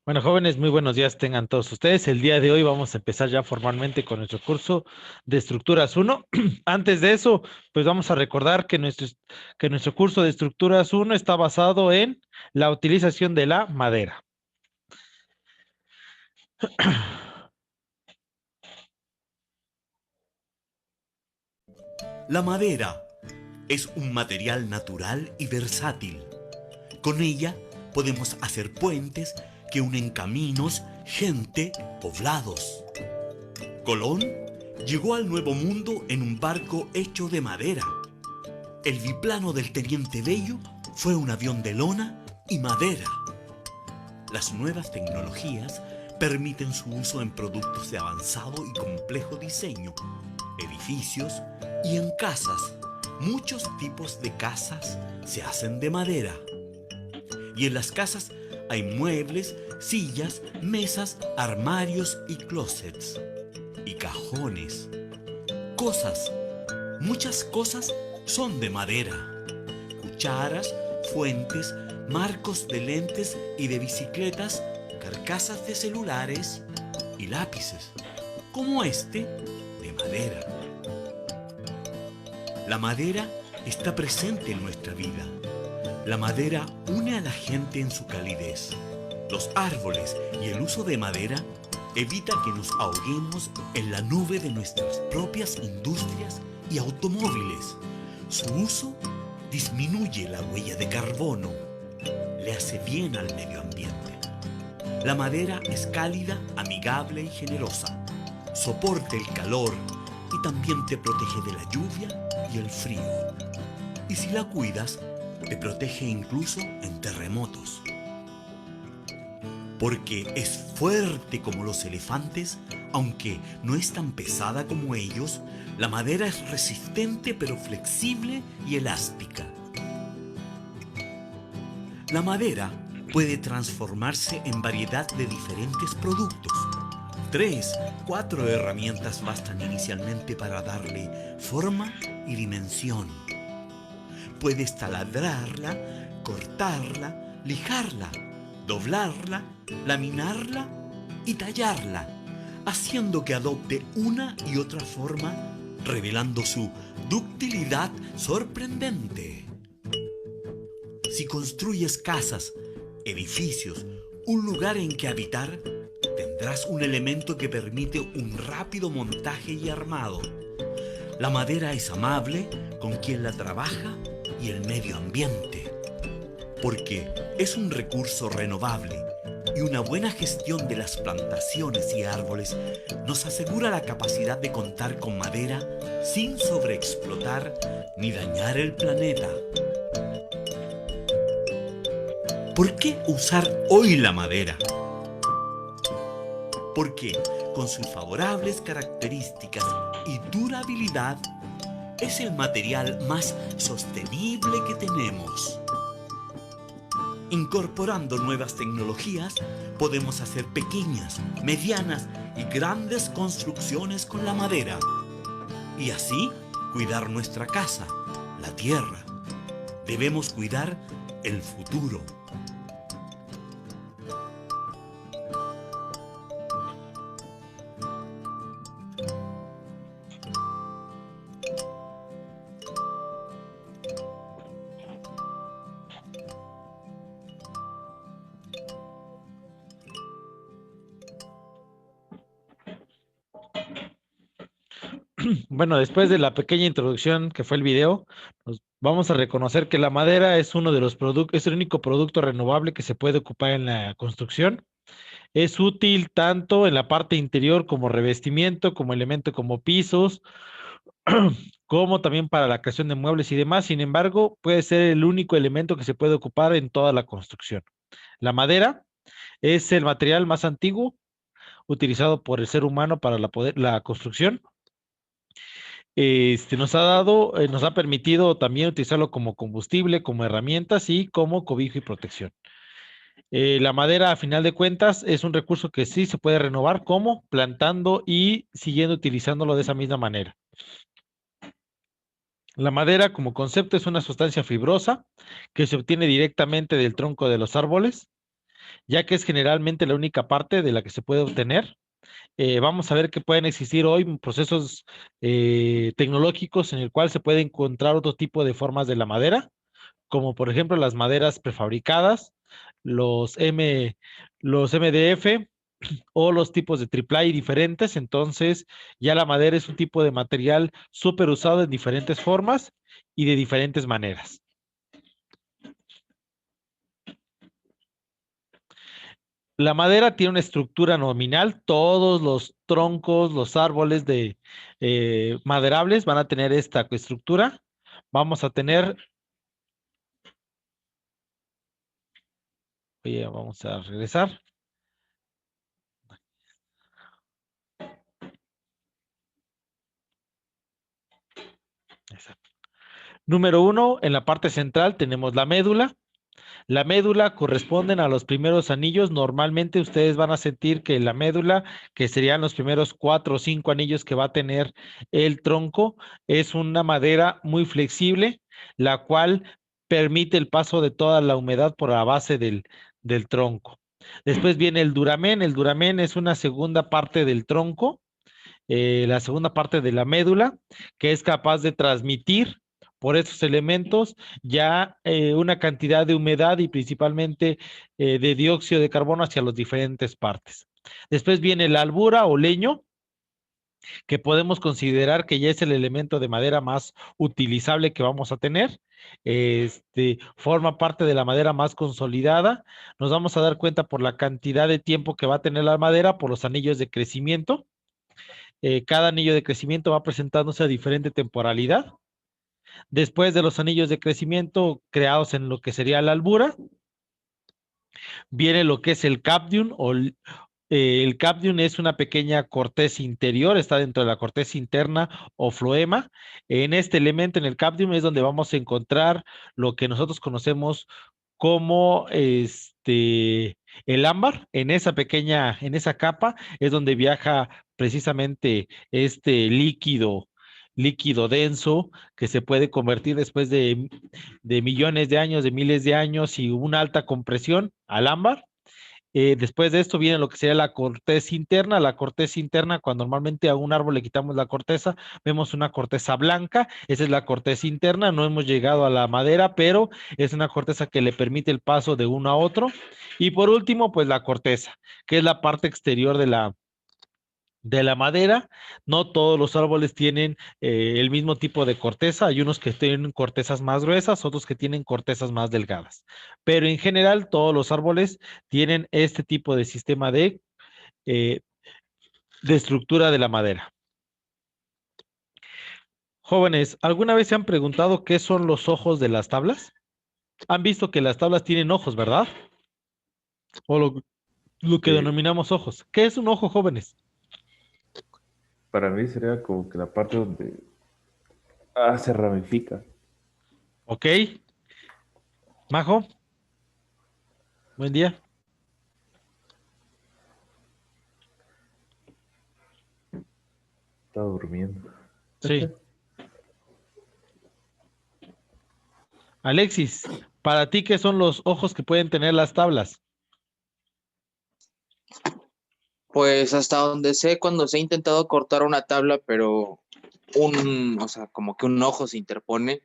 Bueno, jóvenes, muy buenos días tengan todos ustedes. El día de hoy vamos a empezar ya formalmente con nuestro curso de Estructuras 1. Antes de eso, pues vamos a recordar que nuestro curso de Estructuras 1 está basado en la utilización de la madera. La madera es un material natural y versátil. Con ella podemos hacer puentes que unen caminos, gente, poblados. Colón llegó al Nuevo Mundo en un barco hecho de madera. El biplano del Teniente Bello fue un avión de lona y madera. Las nuevas tecnologías permiten su uso en productos de avanzado y complejo diseño, edificios y en casas. Muchos tipos de casas se hacen de madera. Y en las casas hay muebles, sillas, mesas, armarios y closets. Y cajones. Cosas. Muchas cosas son de madera. Cucharas, fuentes, marcos de lentes y de bicicletas, carcasas de celulares y lápices, como este, de madera. La madera está presente en nuestra vida. La madera une a la gente en su calidez. Los árboles y el uso de madera evita que nos ahoguemos en la nube de nuestras propias industrias y automóviles. Su uso disminuye la huella de carbono, le hace bien al medio ambiente. La madera es cálida, amigable y generosa. Soporta el calor y también te protege de la lluvia y el frío. Y si la cuidas, te protege incluso en terremotos. Porque es fuerte como los elefantes, aunque no es tan pesada como ellos, la madera es resistente pero flexible y elástica. La madera puede transformarse en variedad de diferentes productos. 3, 4 herramientas bastan inicialmente para darle forma y dimensión. Puedes taladrarla, cortarla, lijarla, doblarla, laminarla y tallarla, haciendo que adopte una y otra forma, revelando su ductilidad sorprendente. Si construyes casas, edificios, un lugar en que habitar, tendrás un elemento que permite un rápido montaje y armado. La madera es amable con quien la trabaja y el medio ambiente, porque es un recurso renovable y una buena gestión de las plantaciones y árboles nos asegura la capacidad de contar con madera sin sobreexplotar ni dañar el planeta. ¿Por qué usar hoy la madera? Porque con sus favorables características y durabilidad es el material más sostenible que tenemos. Incorporando nuevas tecnologías, podemos hacer pequeñas, medianas y grandes construcciones con la madera. Y así cuidar nuestra casa, la tierra. Debemos cuidar el futuro. Bueno, después de la pequeña introducción que fue el video, nos vamos a reconocer que la madera es uno de los productos, es el único producto renovable que se puede ocupar en la construcción. Es útil tanto en la parte interior como revestimiento, como elemento como pisos, como también para la creación de muebles y demás. Sin embargo, puede ser el único elemento que se puede ocupar en toda la construcción. La madera es el material más antiguo utilizado por el ser humano para la construcción. Nos ha permitido también utilizarlo como combustible, como herramientas y como cobijo y protección. La madera, a final de cuentas, es un recurso que sí se puede renovar, como plantando y siguiendo utilizándolo de esa misma manera. La madera, como concepto, es una sustancia fibrosa que se obtiene directamente del tronco de los árboles. ya que es generalmente la única parte de la que se puede obtener. Vamos a ver que pueden existir hoy procesos tecnológicos en el cual se puede encontrar otro tipo de formas de la madera, como por ejemplo las maderas prefabricadas, los M, los MDF o los tipos de triple diferentes. Entonces, ya la madera es un tipo de material súper usado en diferentes formas y de diferentes maneras. La madera tiene una estructura nominal. Todos los troncos, los árboles de maderables van a tener esta estructura. Vamos a tener, oye, vamos a regresar. Exacto. Número uno, en la parte central tenemos la médula. La médula corresponden a los primeros anillos. Normalmente ustedes van a sentir que la médula, que serían los primeros 4 o 5 anillos que va a tener el tronco, es una madera muy flexible, la cual permite el paso de toda la humedad por la base del tronco. Después viene el duramen. El duramen es una segunda parte del tronco, la segunda parte de la médula, que es capaz de transmitir por esos elementos ya una cantidad de humedad y principalmente de dióxido de carbono hacia las diferentes partes. Después viene la albura o leño, que podemos considerar que ya es el elemento de madera más utilizable que vamos a tener. Forma parte de la madera más consolidada. Nos vamos a dar cuenta por la cantidad de tiempo que va a tener la madera, por los anillos de crecimiento. Cada anillo de crecimiento va presentándose a diferente temporalidad. Después de los anillos de crecimiento creados en lo que sería la albura, viene lo que es el capdium el capdium es una pequeña corteza interior, está dentro de la corteza interna o floema. En este elemento, en el capdium, es donde vamos a encontrar lo que nosotros conocemos como el ámbar. En esa capa es donde viaja precisamente este líquido denso que se puede convertir después de millones de años, de miles de años y una alta compresión al ámbar. Después de esto viene lo que sería la corteza interna. La corteza interna, cuando normalmente a un árbol le quitamos la corteza, vemos una corteza blanca. Esa es la corteza interna. No hemos llegado a la madera, pero es una corteza que le permite el paso de uno a otro. Y por último, pues la corteza, que es la parte exterior de la madera. No todos los árboles tienen el mismo tipo de corteza. Hay unos que tienen cortezas más gruesas, otros que tienen cortezas más delgadas. Pero en general, todos los árboles tienen este tipo de sistema eh, de estructura de la madera. Jóvenes, ¿alguna vez se han preguntado qué son los ojos de las tablas? Han visto que las tablas tienen ojos, ¿verdad? O lo que Eh, denominamos ojos. ¿Qué es un ojo, jóvenes? para mí sería como que la parte donde se ramifica. ¿Ok? Majo, buen día. Está durmiendo. Sí. Alexis, ¿para ti qué son los ojos que pueden tener las tablas? Pues hasta donde sé, cuando se ha intentado cortar una tabla, pero o sea, como que un ojo se interpone,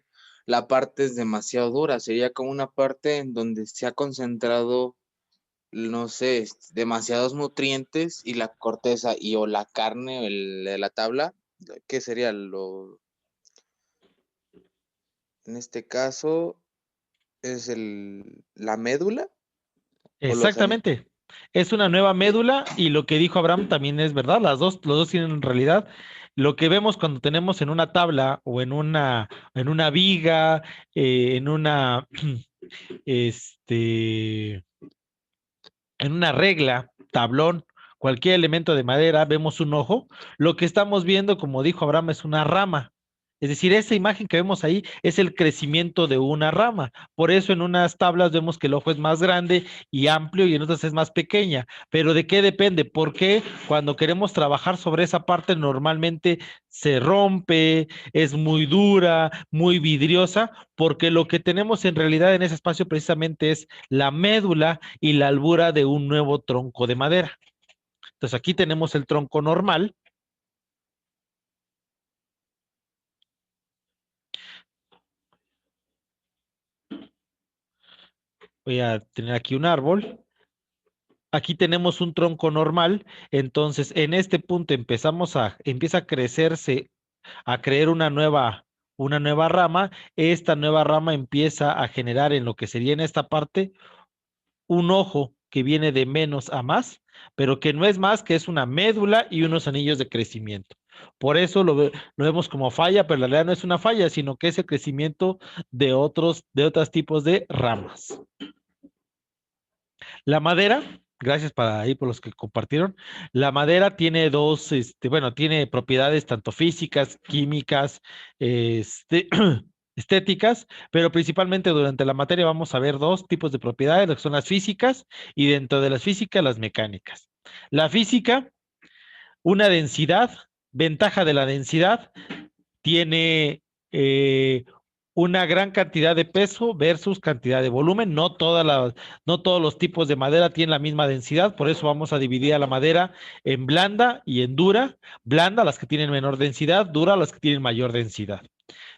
la parte es demasiado dura. Sería como una parte en donde se ha concentrado, no sé, demasiados nutrientes y la corteza o la carne de la tabla, ¿qué sería en este caso, es la médula o los anillos? Exactamente. Es una nueva médula y lo que dijo Abraham también es verdad. Los dos tienen en realidad. Lo que vemos cuando tenemos en una tabla o en una viga, en una, este, en una regla, tablón, cualquier elemento de madera, vemos un ojo. Lo que estamos viendo, como dijo Abraham, es una rama. Es decir, esa imagen que vemos ahí es el crecimiento de una rama. Por eso en unas tablas vemos que el ojo es más grande y amplio y en otras es más pequeña. Pero ¿de qué depende? Porque cuando queremos trabajar sobre esa parte normalmente se rompe, es muy dura, muy vidriosa, porque lo que tenemos en realidad en ese espacio precisamente es la médula y la albura de un nuevo tronco de madera. Entonces aquí tenemos el tronco normal. Voy a tener aquí un árbol. Aquí tenemos un tronco normal, entonces en este punto empieza a crecerse, a crear una nueva rama. Esta nueva rama empieza a generar en lo que sería en esta parte un ojo que viene de menos a más, pero que no es más que es una médula y unos anillos de crecimiento. Por eso lo vemos como falla, pero en realidad no es una falla, sino que es el crecimiento de otros tipos de ramas. La madera, gracias para ahí por los que compartieron. La madera tiene tiene propiedades tanto físicas, químicas, estéticas, pero principalmente durante la materia vamos a ver dos tipos de propiedades, lo que son las físicas y dentro de las físicas, las mecánicas. La física, una densidad, ventaja de la densidad, tiene una gran cantidad de peso versus cantidad de volumen. No todos los tipos de madera tienen la misma densidad, por eso vamos a dividir a la madera en blanda y en dura. Blanda, las que tienen menor densidad, dura, las que tienen mayor densidad.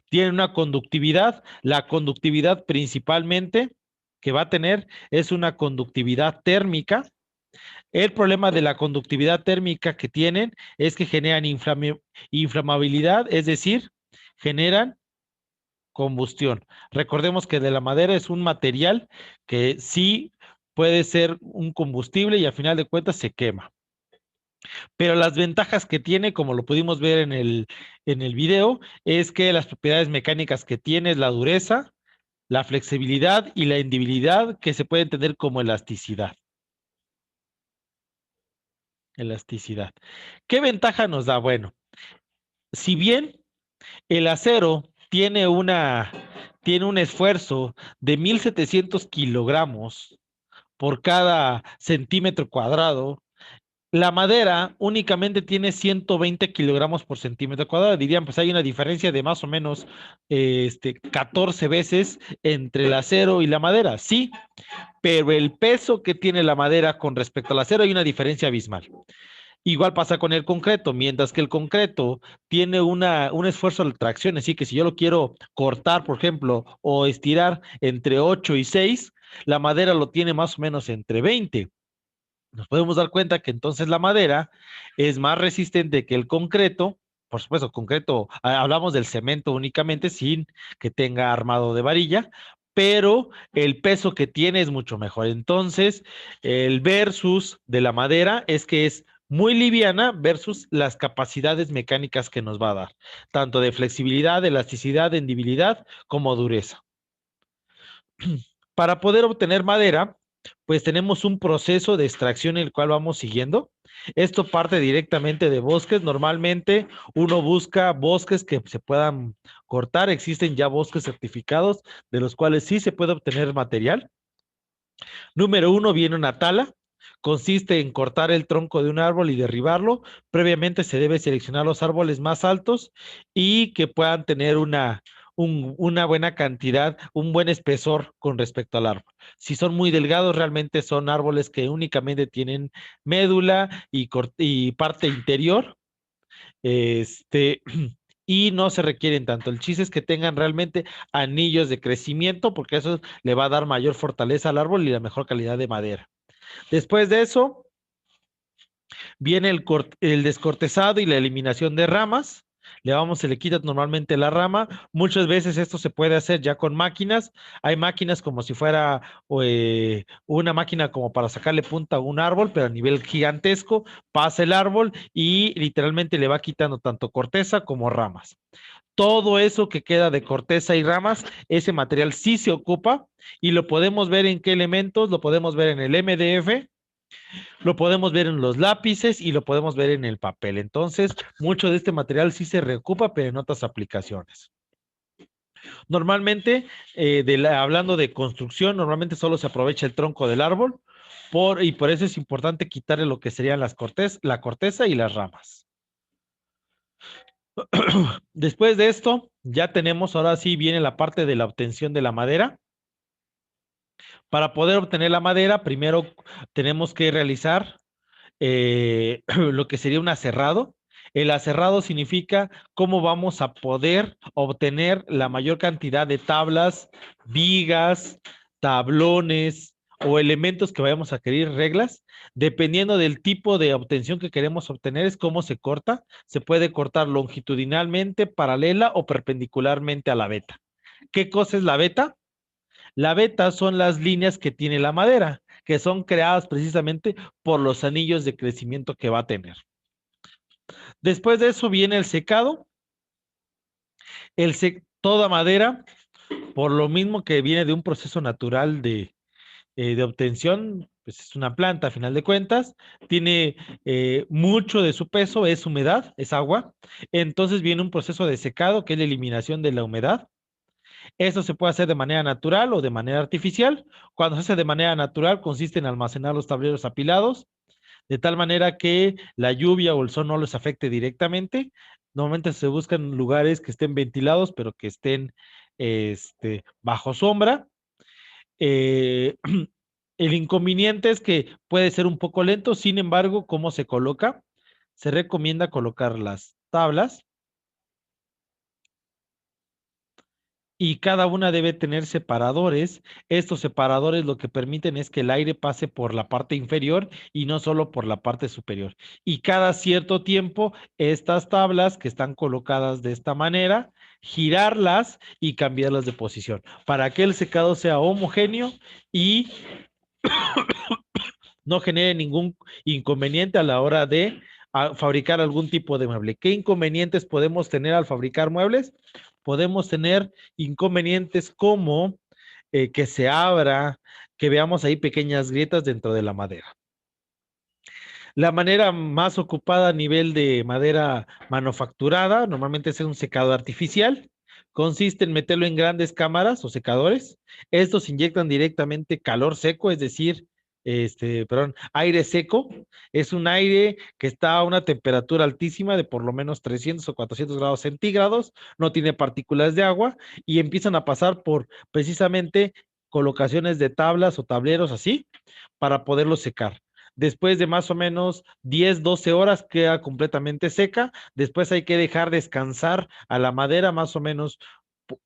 Tienen una conductividad, la conductividad principalmente que va a tener es una conductividad térmica. El problema de la conductividad térmica que tienen es que generan inflamabilidad, es decir, generan combustión. Recordemos que de la madera es un material que sí puede ser un combustible y a final de cuentas se quema. Pero las ventajas que tiene, como lo pudimos ver en el video, es que las propiedades mecánicas que tiene es la dureza, la flexibilidad y la individualidad que se pueden tener como elasticidad. Elasticidad. ¿Qué ventaja nos da? Bueno, si bien el acero tiene un esfuerzo de 1,700 kilogramos por cada centímetro cuadrado, la madera únicamente tiene 120 kilogramos por centímetro cuadrado. Dirían, pues hay una diferencia de más o menos 14 veces entre el acero y la madera. Sí, pero el peso que tiene la madera con respecto al acero hay una diferencia abismal. Igual pasa con el concreto, mientras que el concreto tiene un esfuerzo de tracción, así que si yo lo quiero cortar, por ejemplo, o estirar entre 8 y 6, la madera lo tiene más o menos entre 20. Nos podemos dar cuenta que entonces la madera es más resistente que el concreto. Por supuesto, concreto, hablamos del cemento únicamente sin que tenga armado de varilla, pero el peso que tiene es mucho mejor. Entonces, el versus de la madera es que es muy liviana versus las capacidades mecánicas que nos va a dar, tanto de flexibilidad, de elasticidad, de endibilidad como dureza. Para poder obtener madera, pues tenemos un proceso de extracción el cual vamos siguiendo. Esto parte directamente de bosques. Normalmente uno busca bosques que se puedan cortar. Existen ya bosques certificados de los cuales sí se puede obtener material. Número uno, viene una tala. Consiste en cortar el tronco de un árbol y derribarlo. Previamente se debe seleccionar los árboles más altos y que puedan tener una buena cantidad, un buen espesor con respecto al árbol. Si son muy delgados, realmente son árboles que únicamente tienen médula y parte interior. Y no se requieren tanto. El chiste es que tengan realmente anillos de crecimiento, porque eso le va a dar mayor fortaleza al árbol y la mejor calidad de madera. Después de eso, viene el descortezado y la eliminación de ramas. Se le quita normalmente la rama. Muchas veces esto se puede hacer ya con máquinas. Hay máquinas como si fuera una máquina como para sacarle punta a un árbol, pero a nivel gigantesco. Pasa el árbol y literalmente le va quitando tanto corteza como ramas. Todo eso que queda de corteza y ramas, ese material sí se ocupa y lo podemos ver en qué elementos. Lo podemos ver en el MDF, Lo podemos ver en los lápices y lo podemos ver en el papel. Entonces, mucho de este material sí se reocupa, pero en otras aplicaciones. Normalmente, hablando de construcción, normalmente solo se aprovecha el tronco del árbol y por eso es importante quitarle lo que serían la corteza y las ramas. Después de esto, ya tenemos, ahora sí viene la parte de la obtención de la madera. Para poder obtener la madera, primero tenemos que realizar lo que sería un aserrado. El aserrado significa cómo vamos a poder obtener la mayor cantidad de tablas, vigas, tablones o elementos que vayamos a querer, reglas. Dependiendo del tipo de obtención que queremos obtener, es cómo se corta. Se puede cortar longitudinalmente, paralela o perpendicularmente a la veta. ¿Qué cosa es la veta? La veta son las líneas que tiene la madera, que son creadas precisamente por los anillos de crecimiento que va a tener. Después de eso viene el secado. Toda madera, por lo mismo que viene de un proceso natural de obtención, pues es una planta a final de cuentas, tiene mucho de su peso, es humedad, es agua. Entonces viene un proceso de secado, que es la eliminación de la humedad. Esto se puede hacer de manera natural o de manera artificial. Cuando se hace de manera natural, consiste en almacenar los tableros apilados, de tal manera que la lluvia o el sol no los afecte directamente. Normalmente se buscan lugares que estén ventilados, pero que estén bajo sombra. Eh, el inconveniente es que puede ser un poco lento, sin embargo, ¿cómo se coloca? Se recomienda colocar las tablas y cada una debe tener separadores. Estos separadores lo que permiten es que el aire pase por la parte inferior y no solo por la parte superior. Y cada cierto tiempo, estas tablas que están colocadas de esta manera, girarlas y cambiarlas de posición para que el secado sea homogéneo y no genere ningún inconveniente a la hora de fabricar algún tipo de mueble. ¿Qué inconvenientes podemos tener al fabricar muebles? Podemos tener inconvenientes como que se abra, que veamos ahí pequeñas grietas dentro de la madera. La manera más ocupada a nivel de madera manufacturada normalmente es un secador artificial. Consiste en meterlo en grandes cámaras o secadores. Estos inyectan directamente calor seco, es decir, aire seco. Es un aire que está a una temperatura altísima de por lo menos 300 o 400 grados centígrados, no tiene partículas de agua y empiezan a pasar por precisamente colocaciones de tablas o tableros así para poderlo secar. Después de más o menos 10, 12 horas queda completamente seca. Después hay que dejar descansar a la madera más o menos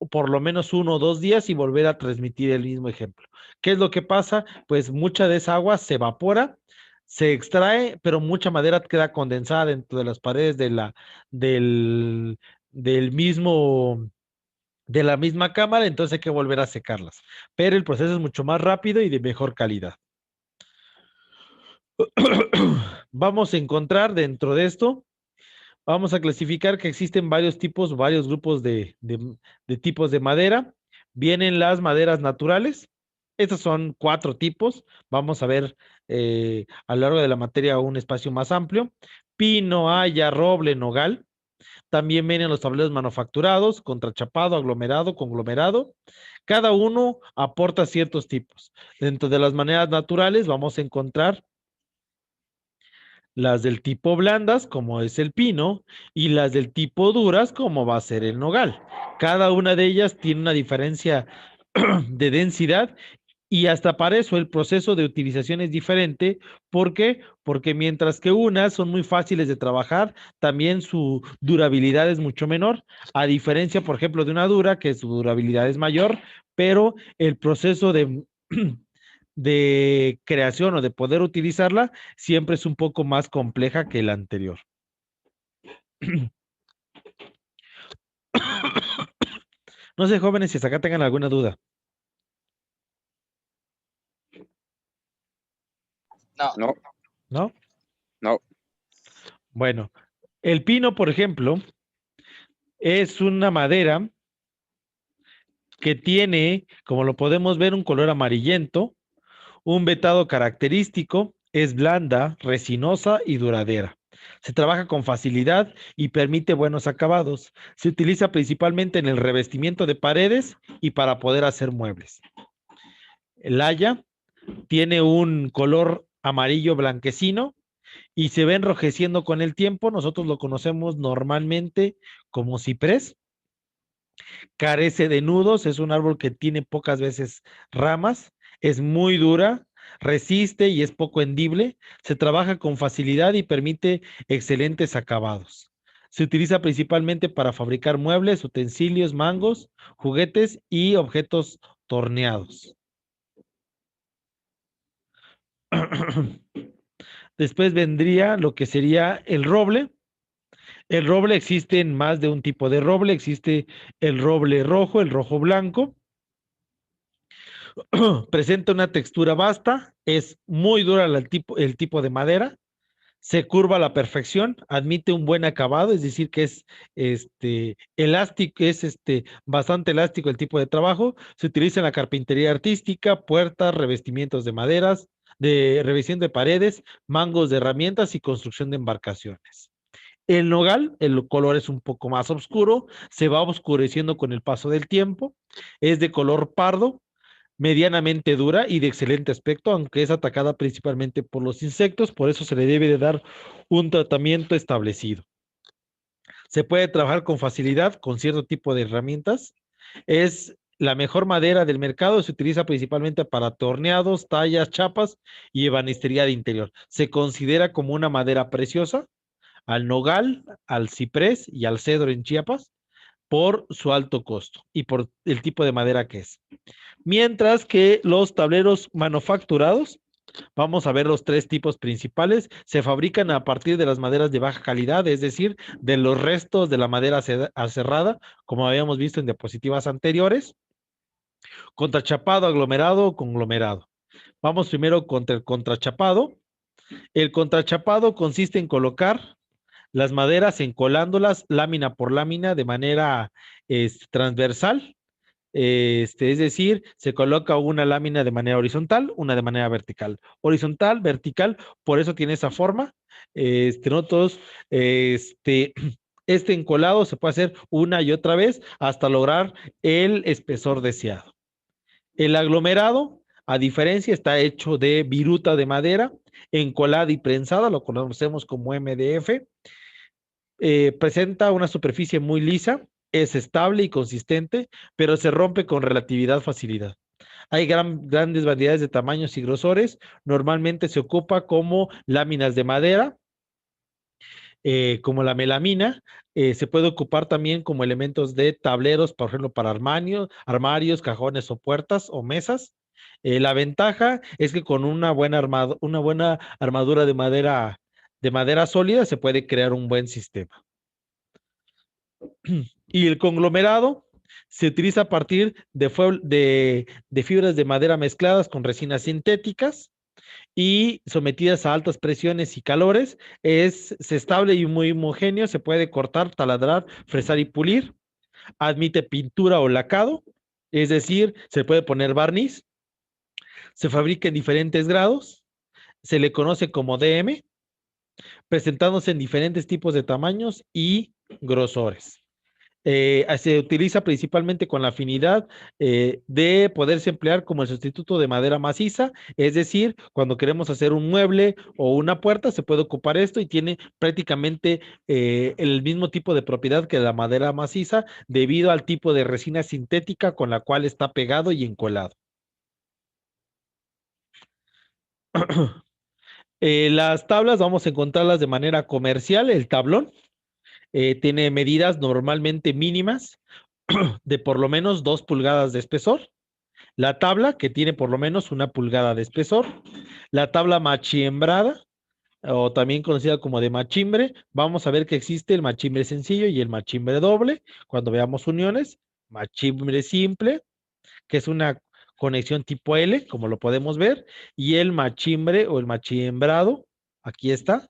por lo menos 1 o 2 días y volver a transmitir el mismo ejemplo. ¿Qué es lo que pasa? Pues mucha de esa agua se evapora, se extrae, pero mucha madera queda condensada dentro de las paredes del, del mismo, de la misma cámara, entonces hay que volver a secarlas. Pero el proceso es mucho más rápido y de mejor calidad. Vamos a encontrar dentro de esto, vamos a clasificar que existen varios tipos, varios grupos de tipos de madera. Vienen las maderas naturales. Estos son 4 tipos. Vamos a ver a lo largo de la materia un espacio más amplio. Pino, haya, roble, nogal. También vienen los tableros manufacturados, contrachapado, aglomerado, conglomerado. Cada uno aporta ciertos tipos. Dentro de las maderas naturales vamos a encontrar las del tipo blandas, como es el pino, y las del tipo duras, como va a ser el nogal. Cada una de ellas tiene una diferencia de densidad y hasta para eso el proceso de utilización es diferente. ¿Por qué? Porque mientras que unas son muy fáciles de trabajar, también su durabilidad es mucho menor, a diferencia, por ejemplo, de una dura, que su durabilidad es mayor, pero el proceso de creación o de poder utilizarla siempre es un poco más compleja que la anterior. No sé, jóvenes, si hasta acá tengan alguna duda. No. ¿No? No. Bueno, el pino, por ejemplo, es una madera que tiene, como lo podemos ver, un color amarillento, un vetado característico. Es blanda, resinosa y duradera. Se trabaja con facilidad y permite buenos acabados. Se utiliza principalmente en el revestimiento de paredes y para poder hacer muebles. El haya tiene un color amarillo blanquecino y se va enrojeciendo con el tiempo. Nosotros lo conocemos normalmente como ciprés. Carece de nudos, es un árbol que tiene pocas veces ramas, es muy dura, resiste y es poco hendible, se trabaja con facilidad y permite excelentes acabados. Se utiliza principalmente para fabricar muebles, utensilios, mangos, juguetes y objetos torneados. Después vendría lo que sería el roble. El roble existe en más de un tipo de roble. Existe el roble rojo, el rojo blanco. Presenta una textura vasta, es muy dura el tipo de madera, se curva a la perfección, admite un buen acabado, es decir, que es elástico, es bastante elástico el tipo de trabajo. Se utiliza en la carpintería artística, puertas, revestimientos de maderas, de revestimiento de paredes, mangos de herramientas y construcción de embarcaciones. El nogal, el color es un poco más oscuro, se va oscureciendo con el paso del tiempo, es de color pardo, medianamente dura y de excelente aspecto, aunque es atacada principalmente por los insectos, por eso se le debe de dar un tratamiento establecido. Se puede trabajar con facilidad con cierto tipo de herramientas. Es la mejor madera del mercado, se utiliza principalmente para torneados, tallas, chapas y ebanistería de interior. Se considera como una madera preciosa al nogal, al ciprés y al cedro en Chiapas por su alto costo y por el tipo de madera que es. Mientras que los tableros manufacturados, vamos a ver los tres tipos principales, se fabrican a partir de las maderas de baja calidad, es decir, de los restos de la madera aserrada, como habíamos visto en diapositivas anteriores, contrachapado, aglomerado o conglomerado. Vamos primero contra el contrachapado. El contrachapado consiste en colocar las maderas encolándolas lámina por lámina de manera transversal. Es decir, se coloca una lámina de manera horizontal, una de manera vertical. Horizontal, vertical, por eso tiene esa forma. Nosotros, este encolado se puede hacer una y otra vez hasta lograr el espesor deseado. El aglomerado, a diferencia, está hecho de viruta de madera, encolada y prensada, lo conocemos como MDF. Presenta una superficie muy lisa, es estable y consistente, pero se rompe con relatividad facilidad. Hay grandes variedades de tamaños y grosores. Normalmente se ocupa como láminas de madera, como la melamina. Se puede ocupar también como elementos de tableros, por ejemplo, para armarios, cajones o puertas o mesas. La ventaja es que con una buena armadura de madera sólida se puede crear un buen sistema. Y el conglomerado se utiliza a partir de fibras de madera mezcladas con resinas sintéticas y sometidas a altas presiones y calores. Es estable y muy homogéneo, se puede cortar, taladrar, fresar y pulir. Admite pintura o lacado, es decir, se puede poner barniz. Se fabrica en diferentes grados. Se le conoce como DM, presentándose en diferentes tipos de tamaños y grosores. Se utiliza principalmente con la afinidad de poderse emplear como el sustituto de madera maciza, es decir, cuando queremos hacer un mueble o una puerta, se puede ocupar esto y tiene prácticamente el mismo tipo de propiedad que la madera maciza debido al tipo de resina sintética con la cual está pegado y encolado. Las tablas vamos a encontrarlas de manera comercial, el tablón. Tiene medidas normalmente mínimas de por lo menos 2 pulgadas de espesor. La tabla, que tiene por lo menos 1 pulgada de espesor. La tabla machiembrada, o también conocida como de machimbre. Vamos a ver que existe el machimbre sencillo y el machimbre doble. Cuando veamos uniones, machimbre simple, que es una conexión tipo L, como lo podemos ver, y el machimbre o el machiembrado, aquí está.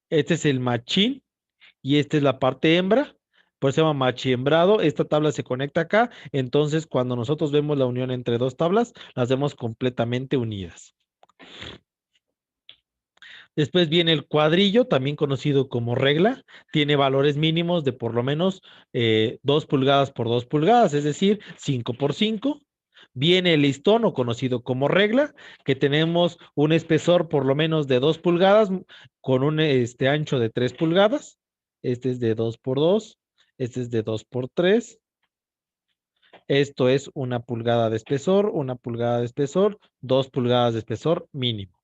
Este es el machín y esta es la parte hembra, por eso se llama machiembrado. Esta tabla se conecta acá, entonces cuando nosotros vemos la unión entre dos tablas, las vemos completamente unidas. Después viene el cuadrillo, también conocido como regla. Tiene valores mínimos de por lo menos 2 pulgadas por 2 pulgadas, es decir, 5 por 5. Viene el listón o conocido como regla, que tenemos un espesor por lo menos de 2 pulgadas con un ancho de 3 pulgadas. Este es de 2 por 2, este es de 2 por 3. Esto es 1 pulgada de espesor, 1 pulgada de espesor, 2 pulgadas de espesor mínimo.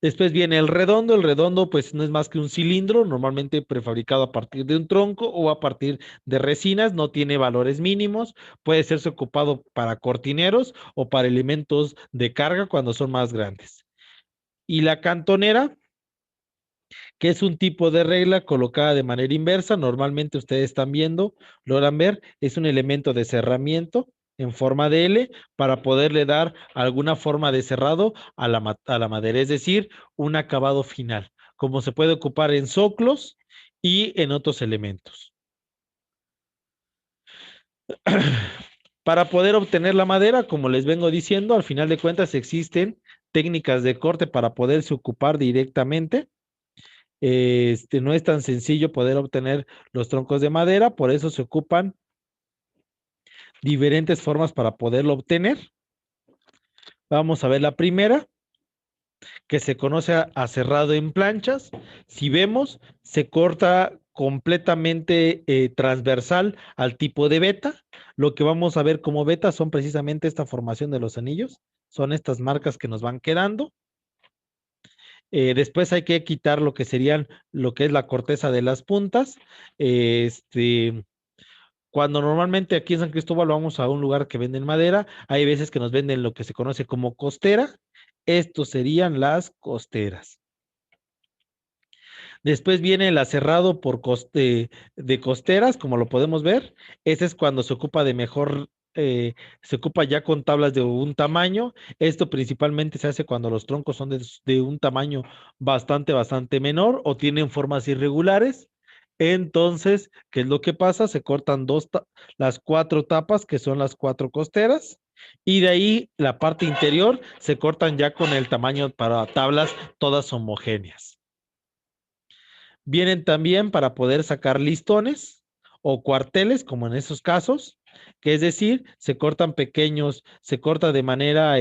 Después viene el redondo pues no es más que un cilindro, normalmente prefabricado a partir de un tronco o a partir de resinas, no tiene valores mínimos, puede serse ocupado para cortineros o para elementos de carga cuando son más grandes. Y la cantonera, que es un tipo de regla colocada de manera inversa, normalmente ustedes están viendo, logran ver, es un elemento de cerramiento en forma de L para poderle dar alguna forma de cerrado a la madera, es decir, un acabado final, como se puede ocupar en soclos y en otros elementos. Para poder obtener la madera, como les vengo diciendo, al final de cuentas existen técnicas de corte para poderse ocupar directamente. No es tan sencillo poder obtener los troncos de madera, por eso se ocupan diferentes formas para poderlo obtener. Vamos a ver la primera, que se conoce a cerrado en planchas. Si vemos, se corta completamente transversal al tipo de veta. Lo que vamos a ver como veta son precisamente esta formación de los anillos, son estas marcas que nos van quedando. Después hay que quitar lo que serían, lo que es la corteza de las puntas. Cuando normalmente aquí en San Cristóbal vamos a un lugar que venden madera, hay veces que nos venden lo que se conoce como costera. Estos serían las costeras. Después viene el aserrado por de costeras, como lo podemos ver. Ese es cuando se ocupa de mejor, se ocupa ya con tablas de un tamaño. Esto principalmente se hace cuando los troncos son de un tamaño bastante menor o tienen formas irregulares. Entonces, ¿qué es lo que pasa? Se cortan las 4 tapas, que son las 4 costeras, y de ahí la parte interior se cortan ya con el tamaño para tablas todas homogéneas. Vienen también para poder sacar listones o cuarteles, como en esos casos, que es decir, se cortan pequeños, se corta de manera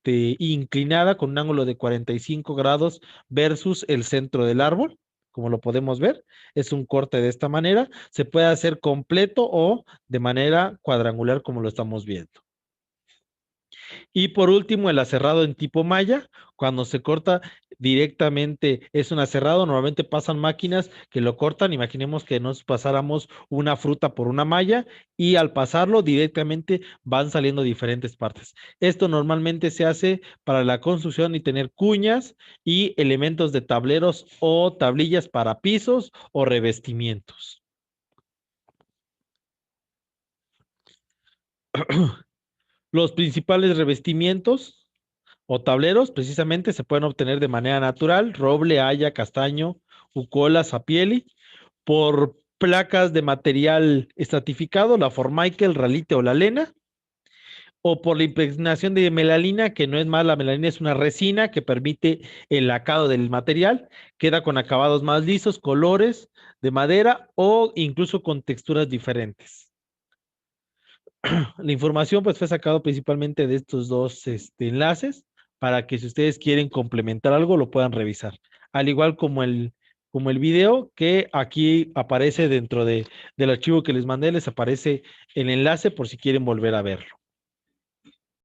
inclinada con un ángulo de 45 grados versus el centro del árbol, como lo podemos ver. Es un corte de esta manera. Se puede hacer completo o de manera cuadrangular, como lo estamos viendo. Y por último, el aserrado en tipo malla, cuando se corta directamente, es un aserrado, normalmente pasan máquinas que lo cortan, imaginemos que nos pasáramos una fruta por una malla y al pasarlo directamente van saliendo diferentes partes. Esto normalmente se hace para la construcción y tener cuñas y elementos de tableros o tablillas para pisos o revestimientos. Los principales revestimientos o tableros precisamente se pueden obtener de manera natural: roble, haya, castaño, ucola, sapieli, por placas de material estratificado, la Formica, ralite o la lena, o por la impregnación de melalina, que no es más, la melalina es una resina que permite el lacado del material, queda con acabados más lisos, colores de madera o incluso con texturas diferentes. La información pues fue sacado principalmente de estos dos enlaces para que si ustedes quieren complementar algo lo puedan revisar. Al igual como el video que aquí aparece dentro del archivo que les mandé, les aparece el enlace por si quieren volver a verlo.